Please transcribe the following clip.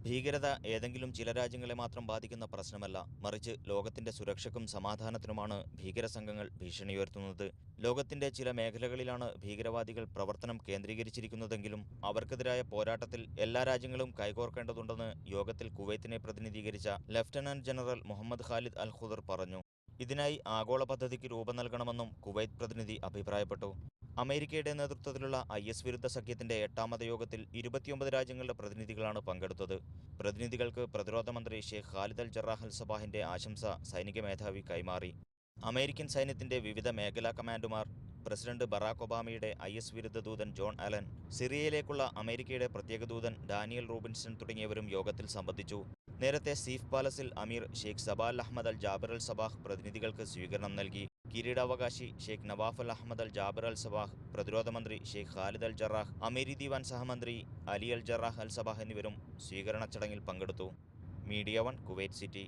ഭീകരത ഏതെങ്കിലും ചില രാജ്യങ്ങളെ മാത്രം ബാധിക്കുന്ന പ്രശ്നമല്ല, മറിച്ച് ലോകത്തിന്റെ സുരക്ഷയ്ക്കും സമാധാനത്തിനുമാണ് ഭീകരസംഘങ്ങൾ ഭീഷണിയുയർത്തുന്നത്. ലോകത്തിന്റെ ചില മേഖലകളിലാണ് ഭീകരവാദികൾ പ്രവർത്തനം കേന്ദ്രീകരിച്ചിരിക്കുന്നതെങ്കിലും അവർക്കെതിരായ പോരാട്ടത്തിൽ എല്ലാ രാജ്യങ്ങളും കൈകോർക്കേണ്ടതുണ്ടെന്ന് യോഗത്തിൽ കുവൈത്തിനെ പ്രതിനിധീകരിച്ച ലഫ്റ്റനന്റ് ജനറൽ മുഹമ്മദ് ഖാലിദ് അൽ ഖുദർ പറഞ്ഞു. ഇതിനായി ആഗോള പദ്ധതിക്ക് രൂപം നൽകണമെന്നും കുവൈത്ത് പ്രതിനിധി അഭിപ്രായപ്പെട്ടു. അമേരിക്കയുടെ നേതൃത്വത്തിലുള്ള IS വിരുദ്ധ സഖ്യത്തിന്റെ 8ാമത് യോഗത്തിൽ 29 രാജ്യങ്ങളുടെ പ്രതിനിധികളാണ് പങ്കെടുത്തത്. പ്രതിനിധികൾക്ക് പ്രതിരോധ മന്ത്രി ഷെയ്ഖ് ഖാലിദ് അൽ ജറാഹ് അൽ സബാഹിന്റെ ആശംസ സൈനിക മേധാവി കൈമാറി. അമേരിക്കൻ സൈന്യത്തിന്റെ വിവിധ മേഖലാ കമാൻഡുമാർ, പ്രസിഡന്റ് ബറാക് ഒബാമയുടെ IS വിരുദ്ധ ദൂതൻ ജോൺ അലൻ, സിറിയയിലേക്കുള്ള അമേരിക്കയുടെ പ്രത്യേക ദൂതൻ ഡാനിയൽ റൂബിൻസൺ തുടങ്ങിയവരും യോഗത്തിൽ സംബന്ധിച്ചു. നേരത്തെ സീഫ് പാലസിൽ അമീർ ഷെയ്ഖ് സബാൽ അഹമ്മദ് അൽ ജാബിർ അൽ സബാഹ് പ്രതിനിധികൾക്ക് സ്വീകരണം നൽകി. കിരീടാവകാശി ഷെയ്ഖ് നവാഫ് അൽ അഹമ്മദ് അൽ ജാബിർ അൽ സബാഹ്, പ്രതിരോധ മന്ത്രി ഷെയ്ഖ് ഖാലിദ് അൽ ജറാഹ്, അമീരി ദിവാൻ സഹമന്ത്രി അലി അൽ ജറാഹ് അൽ സബാഹ് എന്നിവരും സ്വീകരണ ചടങ്ങിൽ പങ്കെടുത്തു. Media 1 Kuwait city.